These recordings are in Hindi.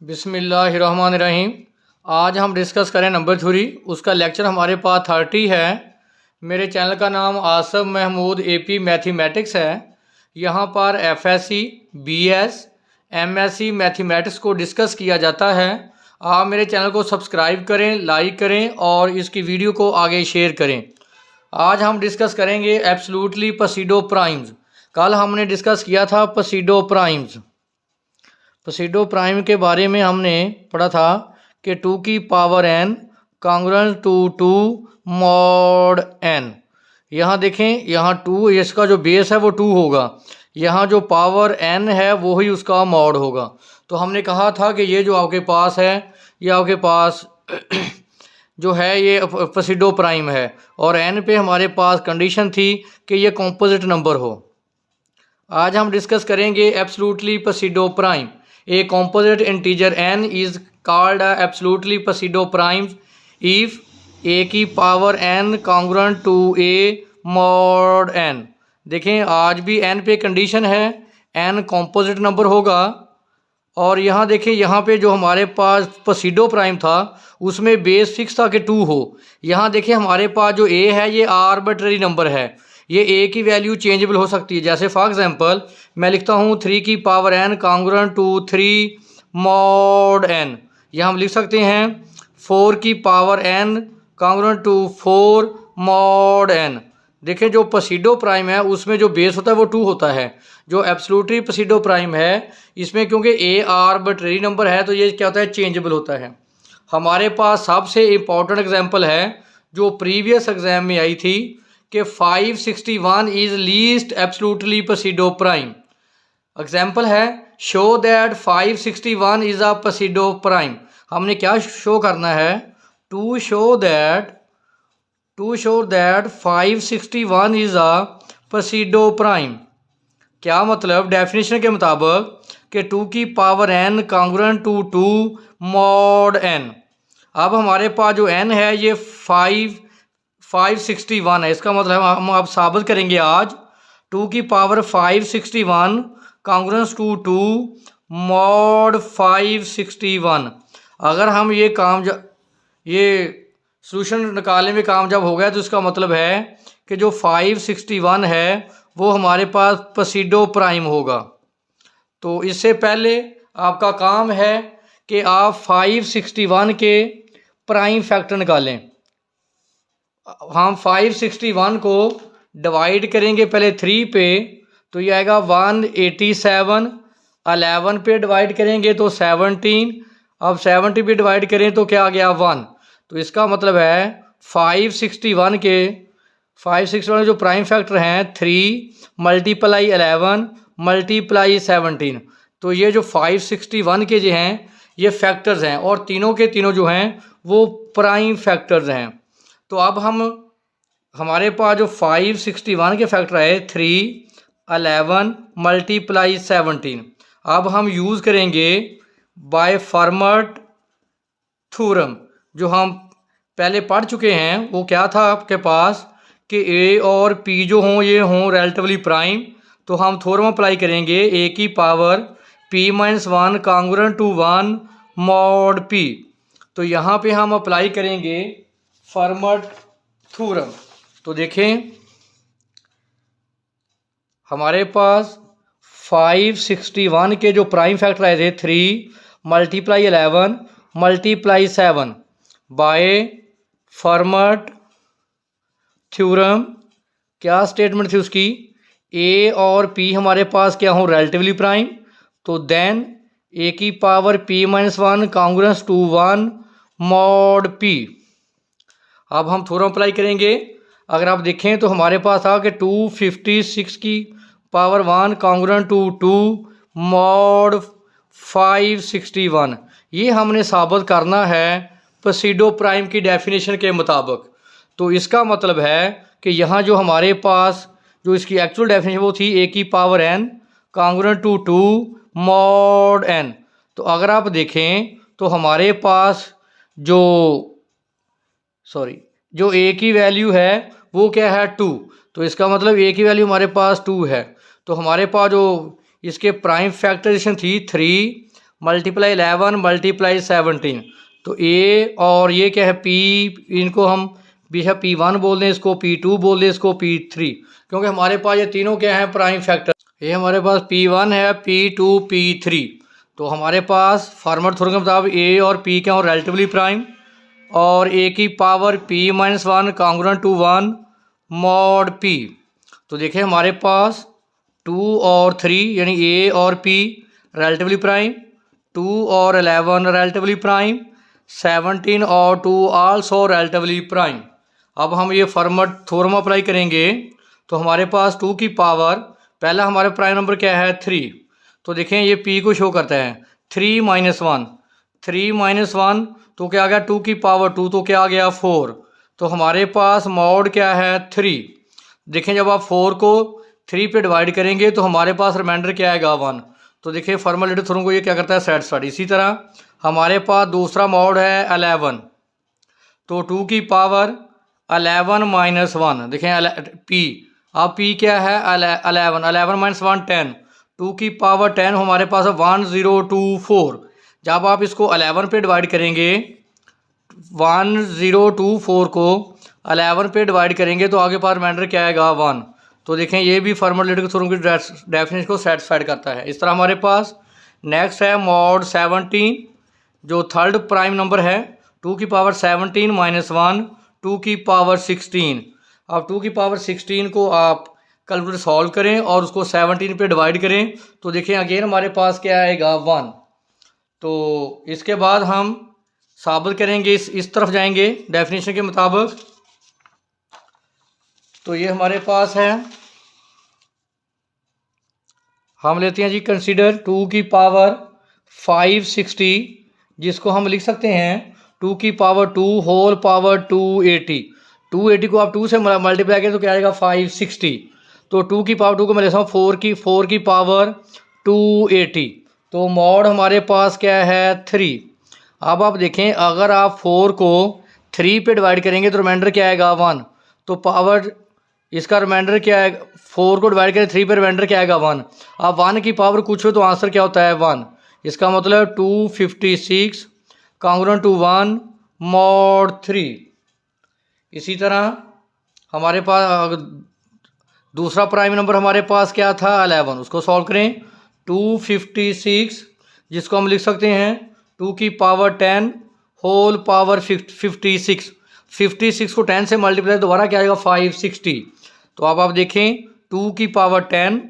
बिस्मिल्लाहिर्रहमानिर्रहीम। आज हम डिस्कस करें नंबर 3। उसका लेक्चर हमारे पास 30 है। मेरे चैनल का नाम आसफ महमूद AP मैथमेटिक्स है। यहाँ पर FSC, BS, MSc मैथमेटिक्स को डिस्कस किया जाता है। आप मेरे चैनल को सब्सक्राइब करें, लाइक करें और इसकी वीडियो को आगे शेयर करें। आज हम डिस्कस करेंगे एब्सोल्युटली पसीडो प्राइम्स। कल हमने डिस्कस किया था पसीडो प्राइम्स। पसीडो प्राइम के बारे में हमने पढ़ा था कि 2 की power n congruent to 2 mod n। यहाँ देखें, यहाँ 2, इसका जो बेस है वो 2 होगा। यहाँ जो पावर n है वो ही उसका मॉड होगा। तो हमने कहा था कि ये जो आपके पास है, ये आपके पास जो है ये पसीडो प्राइम है और n पे हमारे पास कंडीशन थी कि ये कॉम्पोजिट नंबर हो। आज हम डिस्कस करेंगे absolutely pseudo prime. A composite integer n is called a absolutely pseudo prime if a की power n congruent to a mod n। देखें, आज भी n पे कंडीशन है, n composite नंबर होगा। और यहाँ देखें, यहाँ पे जो हमारे पास पसीडो प्राइम था उसमें बेस फिक्स था कि 2 हो। यहाँ देखें हमारे पास जो a है ये आर्बिट्ररी नंबर है, ये a की वैल्यू चेंजेबल हो सकती है। जैसे फॉर एग्जांपल मैं लिखता हूँ 3 की power n congruent to 3 mod n। यह हम लिख सकते हैं 4 की power n congruent to 4 mod n। देखें, जो पसीडो प्राइम है उसमें जो बेस होता है वो 2 होता है। जो एब्सोल्युटली पसीडो प्राइम है इसमें क्योंकि a आर्बिट्ररी नंबर है तो ये क्या होता है, चेंजेबल होता है। हमारे पास सबसे इम्पॉर्टेंट एग्जाम्पल है जो प्रीवियस एग्जाम में आई थी कि 561 is least absolutely pseudo prime. Example है show that 561 is a pseudo prime. हमने क्या शो करना है, to show that 561 is a pseudo prime. क्या मतलब, डेफिनेशन के मुताबिक कि 2 की power n congruent to 2 mod n। अब हमारे पास जो n है ये 561 है। इसका मतलब हम अब साबित करेंगे आज 2 की पावर 561 कांग्रुएंट टू 2 मॉड 561। अगर हम ये सॉल्यूशन निकालने में कामयाब हो गया तो इसका मतलब है कि जो 561 है वो हमारे पास पसीडो प्राइम होगा। तो इससे पहले आपका काम है कि आप 561 के प्राइम फैक्टर निकालें। हम 561 को डिवाइड करेंगे पहले 3 पे तो ये आएगा 187। 11 पे डिवाइड करेंगे तो 17। अब 70 पे डिवाइड करें तो क्या आ गया, 1। तो इसका मतलब है 561 के जो प्राइम फैक्टर हैं 3 मल्टीप्लाई 11 मल्टीप्लाई 17। तो ये जो 561 के जो हैं ये फैक्टर्स हैं और तीनों के तीनों जो हैं वो प्राइम फैक्टर्स हैं। तो अब हमारे पास जो 561 के फैक्टर है 3, 11 मल्टीप्लाई 17। अब हम यूज़ करेंगे बाय फर्मट थ्योरम जो हम पहले पढ़ चुके हैं। वो क्या था आपके पास कि a और p जो हों ये हों रिलेटिवली प्राइम। तो हम थ्योरम अप्लाई करेंगे a की power p-1 congruent to 1 mod p। तो यहाँ पे हम अप्लाई करेंगे फर्मट थ्योरम। तो देखें हमारे पास 561 के जो प्राइम फैक्टर आए थे 3 multiply 11 multiply 7 by Fermat theorem. क्या स्टेटमेंट थी उसकी, a और p हमारे पास क्या हो, रिलेटिवली प्राइम। तो देन a की power p-1 congruent to 1 mod p। अब हम थ्योरम अप्लाई करेंगे। अगर आप देखें तो हमारे पास था कि 256 की पावर 1 कांग्रुएंट टू 2 मॉड 561। ये हमने साबित करना है पसीडो प्राइम की डेफिनेशन के मुताबिक। तो इसका मतलब है कि यहाँ जो हमारे पास जो इसकी एक्चुअल डेफिनेशन वो थी a की power n congruent to 2 mod n। तो अगर आप देखें तो हमारे पास जो a की वैल्यू है वो क्या है, 2। तो इसका मतलब a की वैल्यू हमारे पास 2 है। तो हमारे पास जो इसके प्राइम फैक्टराइजेशन थी 3 मल्टीप्लाई 11 मल्टीप्लाई 17। तो ए और ये क्या है पी, इनको हम बेशक P1 बोल दें, इसको P2 बोल दें, इसको P3, क्योंकि हमारे पास ये तीनों क्या हैं प्राइम फैक्टर। ये हमारे पास P1 है, P2 P3। तो हमारे पास फार्मर थ्योरम के मुताबिक ए और पी क्या हो रिलेटिवली प्राइम, और ए की power P-1 congruent to 1 mod P। तो देखिए हमारे पास 2 और 3 यानी ए और पी रिलेटिवली प्राइम, 2 और 11 रिलेटिवली प्राइम, 17 और 2 आल्सो रिलेटिवली प्राइम। अब हम ये फार्मर थ्योरम अप्लाई करेंगे तो हमारे पास 2 की पावर, पहला हमारे प्राइम नंबर क्या है 3। तो देखें ये p को शो करता है 3 - 1, 3 - 1 तो क्या आ गया 2 की पावर 2, तो क्या आ गया 4। तो हमारे पास मॉड क्या है 3। देखें जब आप 4 को 3 पे डिवाइड करेंगे तो हमारे पास रिमाइंडर क्या आएगा 1। तो देखिए फार्मूलेटेड थ्योरम को ये क्या करता है सेटिस्फाइड। इसी तरह हमारे पास दूसरा मॉड है 11। तो 2 की पावर 11 - 1, देखें p, अब p क्या है 11, 11 - 1 10, 2 की पावर 10 हमारे पास है 1024। जब आप इसको 11 पे डिवाइड करेंगे, 1024 को 11 पे डिवाइड करेंगे तो आगे पास रिमाइंडर क्या आएगा 1। तो देखें ये भी फार्मूलेटेड थ्योरम की डेफिनेशन को सेटिस्फाइड करता है। इस तरह हमारे पास नेक्स्ट है मॉड 17, जो थर्ड प्राइम नंबर है, 2 की पावर 17 - 1, 2 की पावर 16। अब 2 की पावर 16 को आप कैलकुलेटर सॉल्व करें और उसको 17 पे डिवाइड करें तो देखें अगेन हमारे पास क्या आएगा 1। तो इसके बाद हम साबित करेंगे, इस तरफ जाएंगे डेफिनेशन के मुताबिक। तो ये हमारे पास है, हम लेते हैं जी कंसीडर 2 की पावर 560, जिसको हम लिख सकते हैं 2 की पावर 2 होल पावर 280। 280 को आप 2 से मल्टीप्लाई करें तो क्या आएगा 560। तो 2 की पावर 2 को मैं लेता हूँ 4 की पावर 280। तो मॉड हमारे पास क्या है 3। अब आप देखें अगर आप 4 को 3 पे डिवाइड करेंगे तो रिमाइंडर क्या आएगा 1। तो पावर इसका रिमाइंडर क्या है, 4 को डिवाइड करें 3 पे रिमाइंडर क्या आएगा 1। अब 1 की पावर कुछ हो तो आंसर क्या होता है 1। इसका मतलब 256 कॉन्ग्रुएंट टू 1 मॉड 3। इसी तरह हमारे पास दूसरा प्राइम नंबर हमारे पास क्या था 11, उसको सॉल्व करें 256, जिसको हम लिख सकते हैं 2 की पावर 10 होल पावर 56। 56 को 10 से मल्टीप्लाई दोबारा क्या आएगा 560। तो अब आप देखें 2 की पावर 10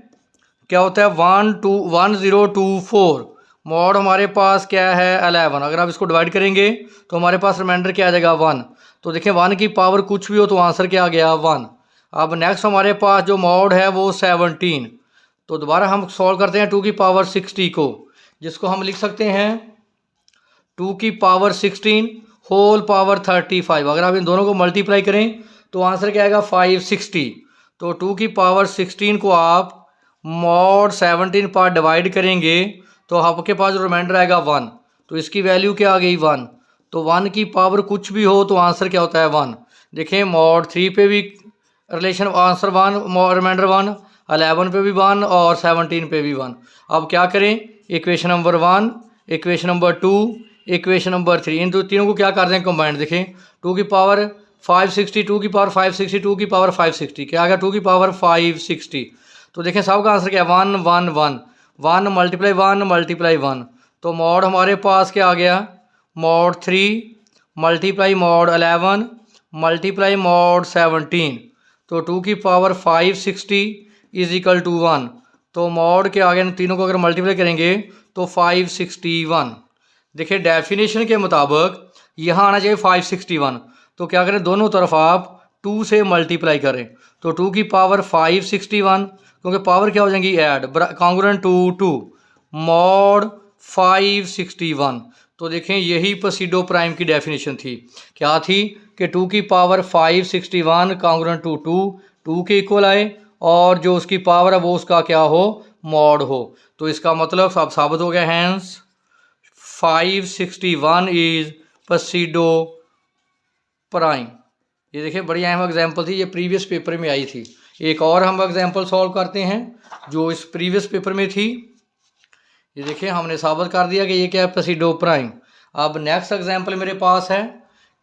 क्या होता है 1024। मॉड हमारे पास क्या है 11। अगर आप इसको डिवाइड करेंगे तो हमारे पास रिमाइंडर क्या आ जाएगा 1। तो देखें 1 की पावर कुछ भी हो तो आंसर क्या आ गया 1। अब नेक्स्ट हमारे पास जो मॉड है वो 17। तो दोबारा हम सॉल्व करते हैं 2 की पावर 60 को, जिसको हम लिख सकते हैं 2 की पावर 16 होल पावर 35। अगर आप इन दोनों को मल्टीप्लाई करें तो आंसर क्या आएगा 560। तो 2 की पावर 16 को आप मॉड 17 पर डिवाइड करेंगे तो आपके पास जो रिमाइंडर आएगा 1। तो इसकी वैल्यू क्या आ गई 1। तो 1 की पावर कुछ भी हो तो आंसर क्या होता है 1। देखें मॉड 3 पे भी रिलेशन आंसर 1, रिमाइंडर 1, 11 पे भी 1 और 17 पे भी 1। अब क्या करें, equation number 1, equation number 2, equation number 3, इन तीनों को क्या कर दें कंबाइंड। देखें 2 की पावर 560, 2 की पावर 560, 2 की पावर 560, क्या आ गया 2 की पावर 560। तो देखें सबका आंसर क्या है 1 1 1, 1 मल्टीप्लाई 1 मल्टीप्लाई 1। तो मॉड हमारे पास क्या आ गया mod 3 multiply mod 11 multiply mod 17। तो 2 की पावर 560 इज इक्वल टू 1। तो मॉड के आगे तीनों को अगर मल्टीप्लाई करेंगे तो 561। देखिए डेफिनेशन के मुताबिक यहाँ आना चाहिए 561। तो क्या करें दोनों तरफ आप 2 से मल्टीप्लाई करें। तो 2 की पावर 561, क्योंकि पावर क्या हो जाएंगी ऐड, कॉन्ग्रुएंट टू 2 मॉड 561। तो देखें यही पसीडो प्राइम की डेफिनेशन थी। क्या थी कि 2 की पावर 561 कॉन्ग्रुएंट टू 2 के इक्वल आए और जो उसकी पावर है वो उसका क्या हो मॉड हो। तो इसका मतलब सब साबित हो गया, हैंस 561 इज पसीडो प्राइम। ये देखिए बड़ी अहम एग्जांपल थी, ये प्रीवियस पेपर में आई थी। एक और हम एग्जांपल सॉल्व करते हैं जो इस प्रीवियस पेपर में थी। ये देखिए हमने साबित कर दिया कि ये क्या है, प्सीडो प्राइम। अब नेक्स्ट एग्जांपल मेरे पास है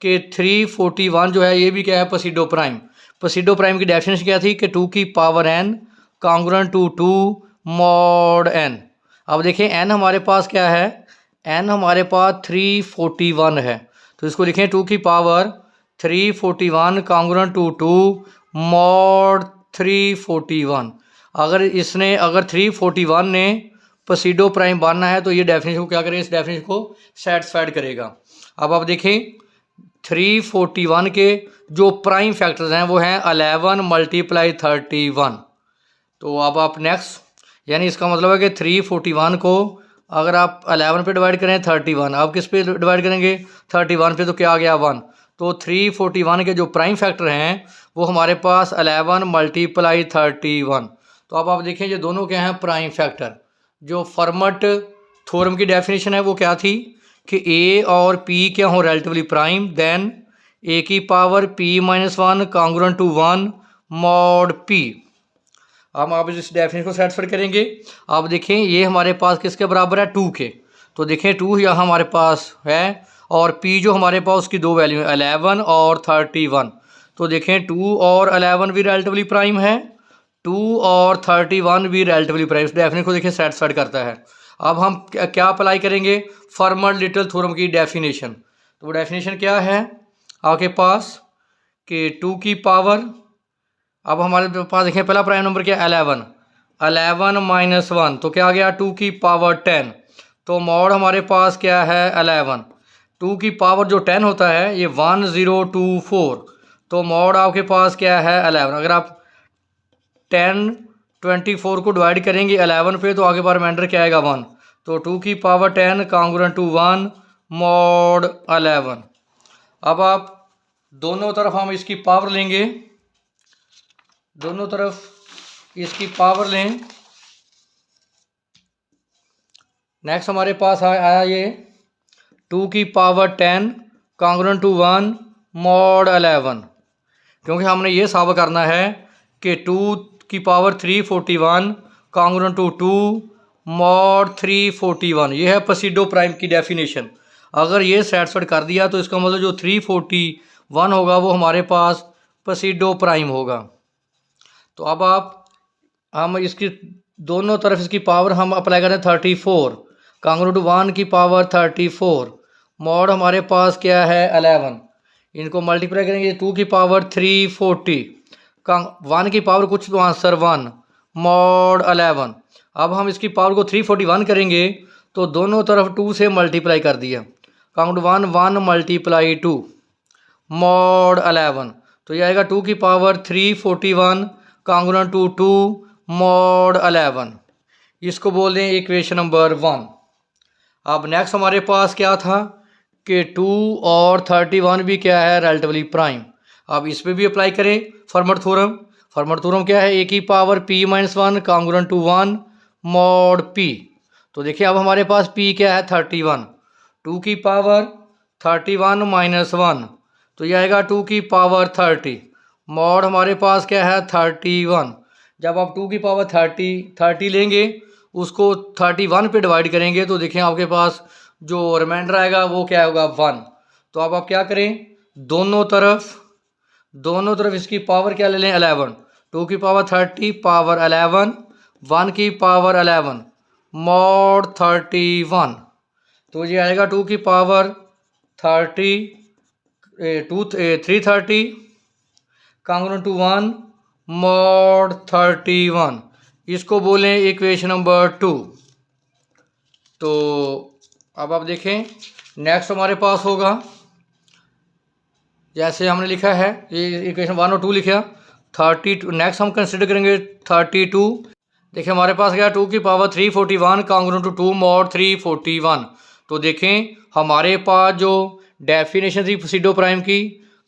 कि 341 जो है ये भी क्या है, प्सीडो प्राइम। प्सीडो प्राइम की डेफिनेशन क्या थी कि 2 की power n congruent to 2 mod n। अब देखिए n हमारे पास क्या है, n हमारे पास 341 है, तो इसको लिखें 2 की पावर 341 कांग्रुएंट टू 2 मॉड 341। अगर 341 ने प्सीडो प्राइम बनना है तो ये डेफिनेशन को क्या करेगा, इस डेफिनेशन को सेटिस्फाइड करेगा। अब आप देखें 341 के जो प्राइम फैक्टर्स हैं वो हैं 11 मल्टीप्लाई 31। तो अब आप नेक्स्ट, यानी इसका मतलब है कि 341 को अगर आप 11 पे डिवाइड करें 31, आप किस पे डिवाइड करेंगे 31 पे, तो क्या आ गया 1। तो 341 के जो प्राइम फैक्टर हैं वो हमारे पास 11 मल्टीप्लाई 31। तो अब आप देखें ये दोनों क्या हैं, प्राइम फैक्टर। जो फर्मट थ्योरम की डेफिनेशन है वो क्या थी कि a और p क्या हो, रिलेटिवली प्राइम, देन a की power p-1 congruent to 1 mod p। हम आप इस डेफिनेशन को सेटिस्फाई करेंगे। आप देखें ये हमारे पास किसके बराबर है, 2 के। तो देखें 2 यहाँ हमारे पास है और p जो हमारे पास उसकी दो वैल्यू है 11 और 31। तो देखें 2 और 11 भी रिलेटिवली प्राइम है, 2 और 31 भी रिलेटिवली प्राइम। इस डेफिनेशन को देखिए सेटिस्फाइड करता है। अब हम क्या अप्लाई करेंगे, फर्मट लिटिल थ्योरम की डेफिनेशन। तो वो डेफिनेशन क्या है आपके पास कि 2 की पावर, अब हमारे पास देखें पहला प्राइम नंबर क्या है 11 माइनस 1, तो क्या आ गया 2 की पावर 10। तो मॉड हमारे पास क्या है 11, 2 की पावर जो 10 होता है ये 1024, तो मॉड आपके पास क्या है 11। अगर आप 24 को डिवाइड करेंगे 11 पे तो आगे बार रिमाइंडर क्या आएगा 1। तो 2 की पावर 10 कांग्रुएंट टू 1 मॉड 11। अब आप दोनों तरफ हम इसकी पावर लेंगे, दोनों तरफ इसकी पावर लें। नेक्स्ट हमारे पास आया ये 2 की पावर 10 कांग्रुएंट टू 1 मॉड 11, क्योंकि हमने ये साबित करना है कि 2 की पावर 341 कांग्रुएंट टू 2 मॉड 341। ये है प्सीडो प्राइम की डेफिनेशन। अगर ये सेटिस्फाइड कर दिया तो इसका मतलब जो 341 होगा वो हमारे पास प्सीडो प्राइम होगा। तो अब हम इसकी दोनों तरफ इसकी पावर हम अप्लाई करें 34 कांग्रुएंट टू 1 की पावर 34 मॉड हमारे पास क्या है 11। इनको मल्टीप्लाई करेंगे 2 की पावर 340 1 की पावर कुछ तो आंसर 1 मॉड 11। अब हम इसकी पावर को 341 करेंगे तो दोनों तरफ 2 से मल्टीप्लाई कर दिया, काउंट 1 मल्टीप्लाई 2 मॉड 11। तो ये आएगा 2 की पावर 341 कांग्रुएंट टू 2 मॉड 11। इसको बोल दें इक्वेशन नंबर 1। अब नेक्स्ट हमारे पास क्या था कि 2 और 31 भी क्या है रिलेटिवली प्राइम। अब इस पर भी अप्लाई करें फर्मट थ्योरम। फर्मट थ्योरम क्या है, a की power p-1 congruent to 1 mod p। तो देखिए अब हमारे पास p क्या है 31, 2 की पावर 31 माइनस 1, तो यह आएगा 2 की पावर 30 मॉड हमारे पास क्या है 31। जब आप 2 की पावर 30 लेंगे उसको 31 पे डिवाइड करेंगे तो देखिए आपके पास जो रिमाइंडर आएगा वो क्या होगा 1। तो अब आप क्या करें, दोनों तरफ इसकी पावर क्या ले लें 11, 2 की पावर 30 पावर 11 1 की पावर 11 मॉड 31। तो ये आएगा 2 की पावर 330 कांग्रुएंट टू 1 मॉड 31। इसको बोलें इक्वेशन नंबर 2। तो अब आप देखें नेक्स्ट हमारे पास होगा, जैसे हमने लिखा है ये इक्वेशन 1 और 2 लिखा 32। नेक्स्ट हम कंसिडर करेंगे 32। देखिए हमारे पास गया 2 की पावर 341 कांग्रुएंट टू 2 मॉड 341। तो देखें हमारे पास जो डेफिनेशन थी प्सीडो प्राइम की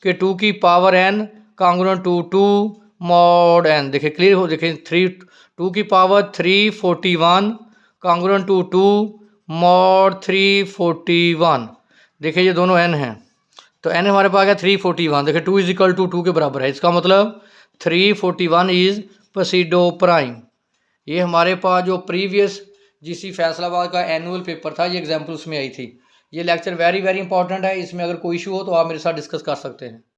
कि 2 की power n congruent to 2 mod n। देखिए क्लियर हो, देखिए 2 की पावर 341 कांग्रुएंट टू 2 मॉड 341। देखिए ये दोनों n हैं, तो n हमारे पास आ गया 341। देखिए 2 इज इक्वल टू 2 के बराबर है, इसका मतलब 341 इज प्सीडो प्राइम। ये हमारे पास जो प्रीवियस जीसी फैसलाबाद का एनुअल पेपर था, ये एग्जाम्पल उसमें आई थी। ये लेक्चर वेरी वेरी इंपॉर्टेंट है, इसमें अगर कोई इशू हो तो आप मेरे साथ डिस्कस कर सकते हैं।